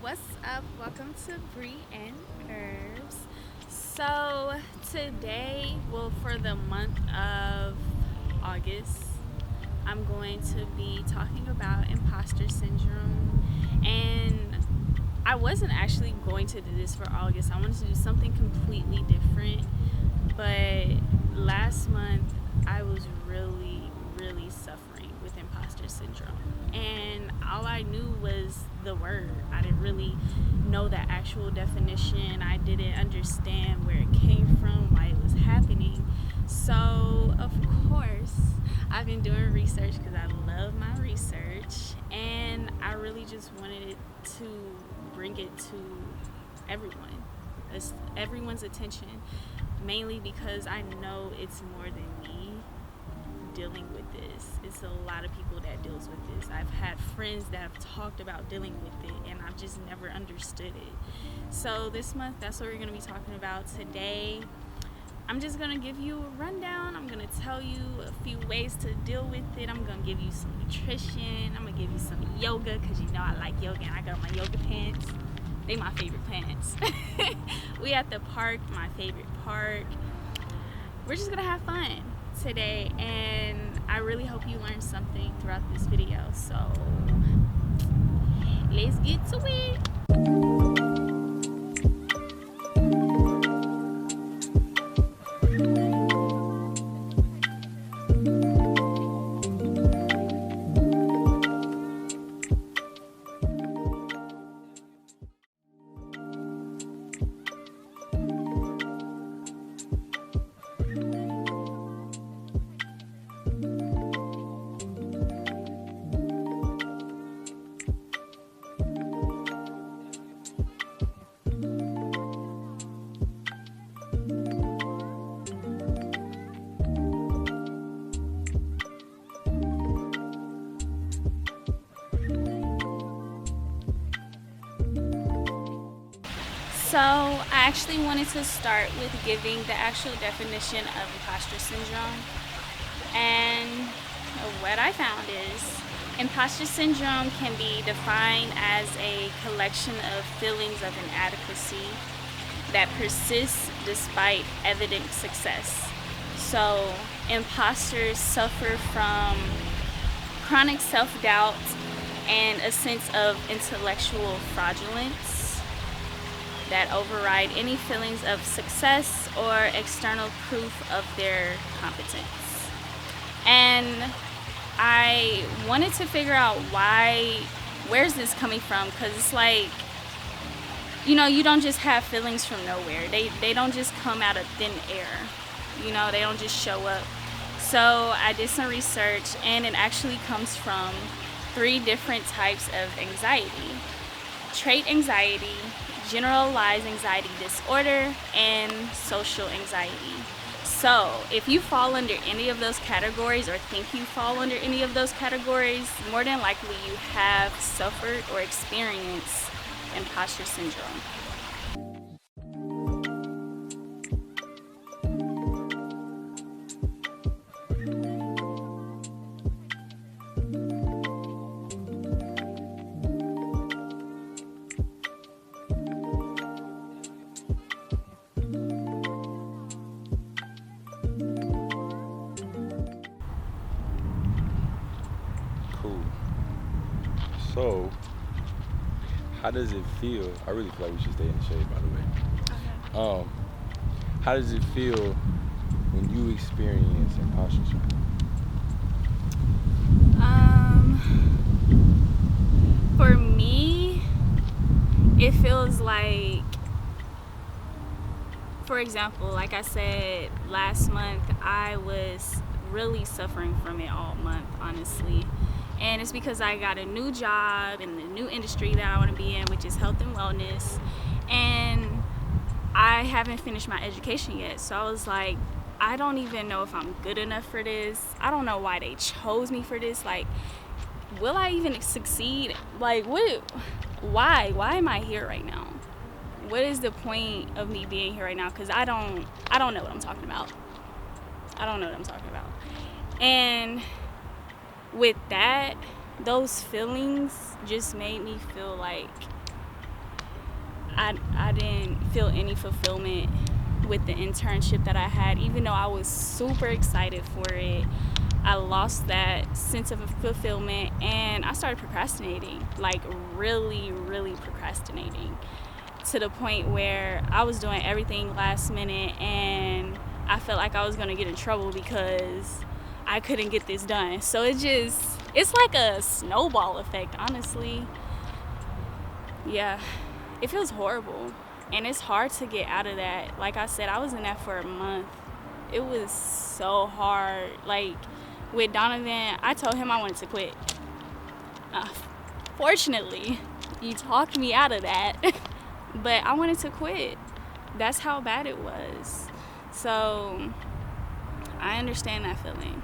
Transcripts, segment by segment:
What's up? Welcome to Bre and Herbs. So today, for the month of August, I'm going to be talking about imposter syndrome. And I wasn't actually going to do this for August. I wanted to do something completely different. But last month, I was really suffering with imposter syndrome. And all I knew was the word. I didn't really know the actual definition. I didn't understand where it came from, why it was happening. So, of course, I've been doing research because I love my research. And I really just wanted to bring it to everyone's attention. Mainly because I know it's more than me dealing with this. It's a lot of people that deals with this. I've had friends that have talked about dealing with it, and I've just never understood it. So this month, that's what we're going to be talking about today. I'm just going to give you a rundown. I'm going to tell you a few ways to deal with it. I'm going to give you some nutrition. I'm going to give you some yoga because you know I like yoga and I got my yoga pants. They my favorite pants. We at the park, my favorite park. We're just gonna have fun today, and I really hope you learned something throughout this video. So let's get to it. So I actually wanted to start with giving the actual definition of imposter syndrome. And what I found is imposter syndrome can be defined as a collection of feelings of inadequacy that persists despite evident success. So imposters suffer from chronic self-doubt and a sense of intellectual fraudulence that override any feelings of success or external proof of their competence. And I wanted to figure out where's this coming from? Because it's like, you don't just have feelings from nowhere. They don't just come out of thin air. They don't just show up. So I did some research, and it actually comes from 3 different types of anxiety: trait anxiety, generalized anxiety disorder, and social anxiety. So if you fall under any of those categories or think you fall under any of those categories, more than likely you have suffered or experienced imposter syndrome. Cool. So, how does it feel? I really feel like we should stay in the shade, by the way. Okay. How does it feel when you experience imposter syndrome? For me, it feels like, for example, like I said, last month I was really suffering from it all month, honestly. And it's because I got a new job in the new industry that I want to be in, which is health and wellness. And I haven't finished my education yet. So I was like, I don't even know if I'm good enough for this. I don't know why they chose me for this. Like, will I even succeed? Like, why am I here right now? What is the point of me being here right now? Because I don't know what I'm talking about. And with that, those feelings just made me feel like I didn't feel any fulfillment with the internship that I had, even though I was super excited for it. I lost that sense of fulfillment, and I started procrastinating, like really, really procrastinating, to the point where I was doing everything last minute, and I felt like I was gonna get in trouble because I couldn't get this done. So it's like a snowball effect, honestly. Yeah, it feels horrible, and it's hard to get out of that. Like I said, I was in that for a month. It was so hard. Like with Donovan, I told him I wanted to quit. Uh, Fortunately, you talked me out of that, but I wanted to quit. That's how bad it was. So I understand that feeling.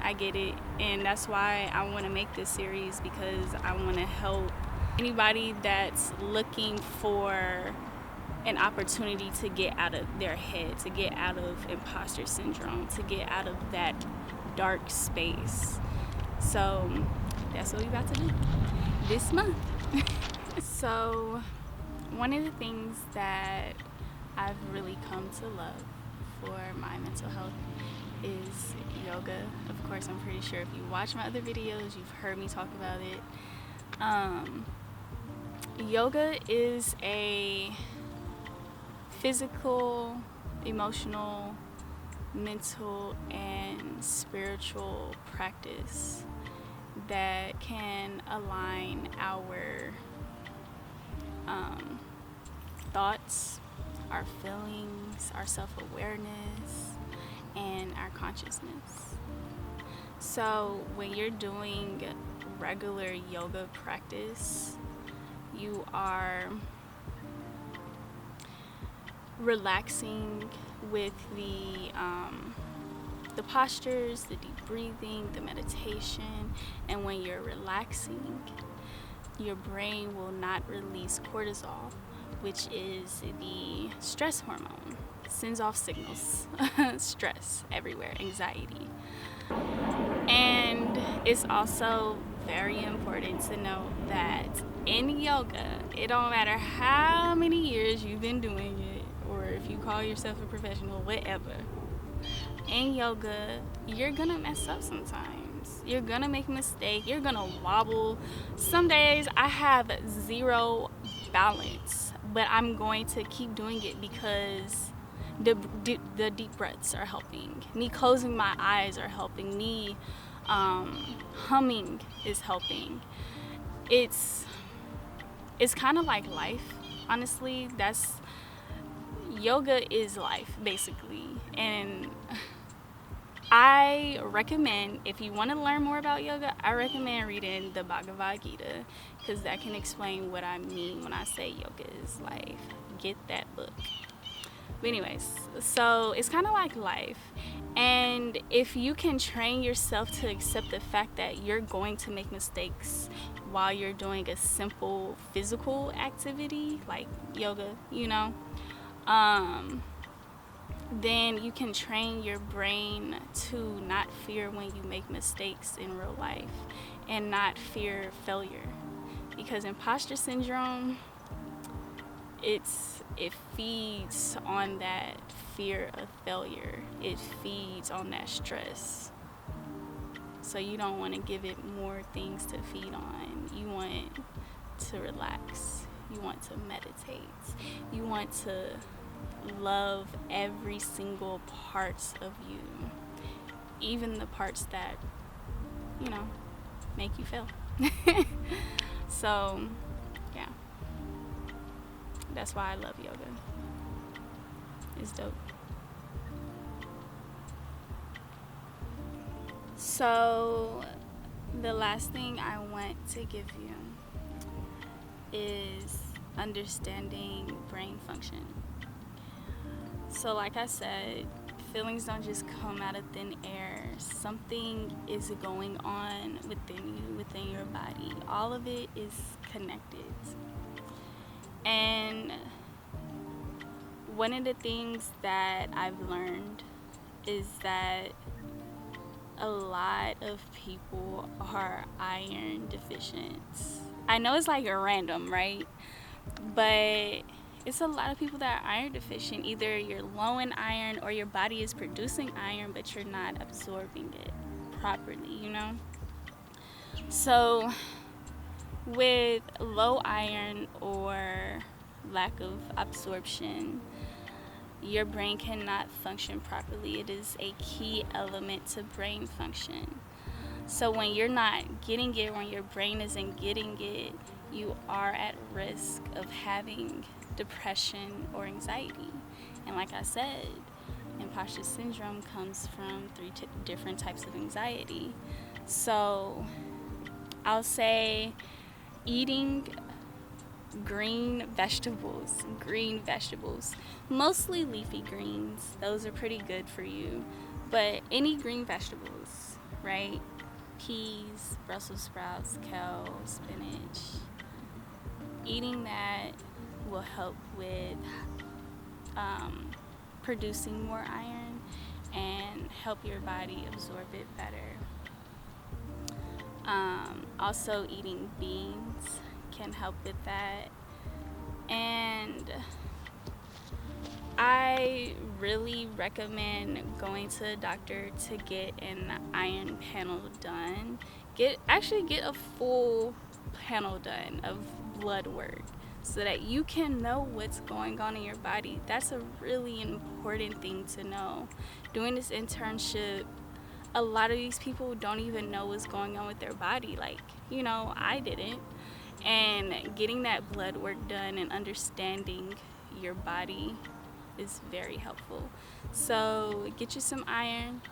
I get it, and that's why I want to make this series, because I want to help anybody that's looking for an opportunity to get out of their head, to get out of imposter syndrome, to get out of that dark space. So that's what we're about to do this month. So one of the things that I've really come to love for my mental health is yoga. Of course, I'm pretty sure if you watch my other videos, you've heard me talk about it. Yoga is a physical, emotional, mental, and spiritual practice that can align our thoughts, our feelings, our self-awareness, and our consciousness. So when you're doing regular yoga practice, you are relaxing with the postures, the deep breathing, the meditation. And when you're relaxing, your brain will not release cortisol, which is the stress hormone. It sends off signals, stress everywhere, anxiety. And it's also very important to know that in yoga, it don't matter how many years you've been doing it, or if you call yourself a professional, whatever. In yoga, you're gonna mess up sometimes. You're gonna make a mistake. You're gonna wobble. Some days I have zero balance, but I'm going to keep doing it because the deep breaths are helping. Me closing my eyes are helping. Me humming is helping. It's kind of like life, honestly. Yoga is life, basically. And I recommend, if you want to learn more about yoga, I recommend reading the Bhagavad Gita, because that can explain what I mean when I say yoga is life. Get that book. But anyways, so it's kind of like life. And if you can train yourself to accept the fact that you're going to make mistakes while you're doing a simple physical activity like yoga, then you can train your brain to not fear when you make mistakes in real life and not fear failure. Because imposter syndrome, it feeds on that fear of failure. It feeds on that stress. So you don't want to give it more things to feed on. You want to relax. You want to meditate. You want to love every single parts of you, even the parts that make you fail. So yeah, that's why I love yoga. It's dope. So the last thing I want to give you is understanding brain function. So like I said, feelings don't just come out of thin air. Something is going on within you, within your body. All of it is connected. And one of the things that I've learned is that a lot of people are iron deficient. I know it's like random, right? But it's a lot of people that are iron deficient. Either you're low in iron or your body is producing iron, but you're not absorbing it properly, you know? So, with low iron or lack of absorption, your brain cannot function properly. It is a key element to brain function. So when you're not getting it, when your brain isn't getting it, you are at risk of having depression or anxiety. And like I said, imposter syndrome comes from three different types of anxiety. So I'll say eating green vegetables, mostly leafy greens. Those are pretty good for you. But any green vegetables, right? Peas, Brussels sprouts, kale, spinach. Eating that will help with producing more iron and help your body absorb it better. Also, eating beans can help with that. And I really recommend going to a doctor to get an iron panel done. Get a full panel done of blood work so that you can know what's going on in your body. That's a really important thing to know. Doing this internship, a lot of these people don't even know what's going on with their body. Like, I didn't. And getting that blood work done and understanding your body is very helpful. So get you some iron,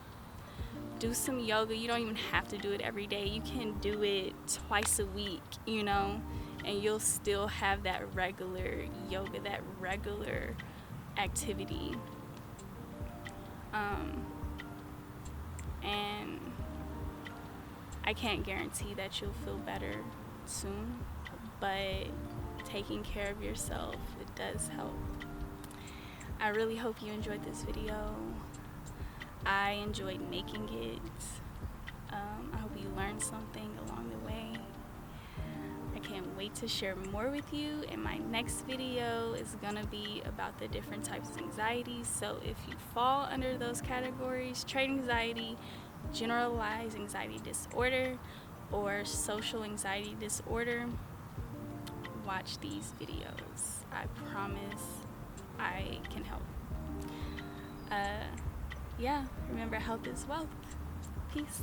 do some yoga. You don't even have to do it every day. You can do it twice a week, and you'll still have that regular yoga, that regular activity. And I can't guarantee that you'll feel better soon, but taking care of yourself, it does help. I really hope you enjoyed this video. I enjoyed making it. I hope you learned something along the way. I can't wait to share more with you, and my next video is gonna be about the different types of anxiety. So if you fall under those categories, trait anxiety, generalized anxiety disorder, or social anxiety disorder, watch these videos. I promise I can help. Remember, health is wealth. Peace.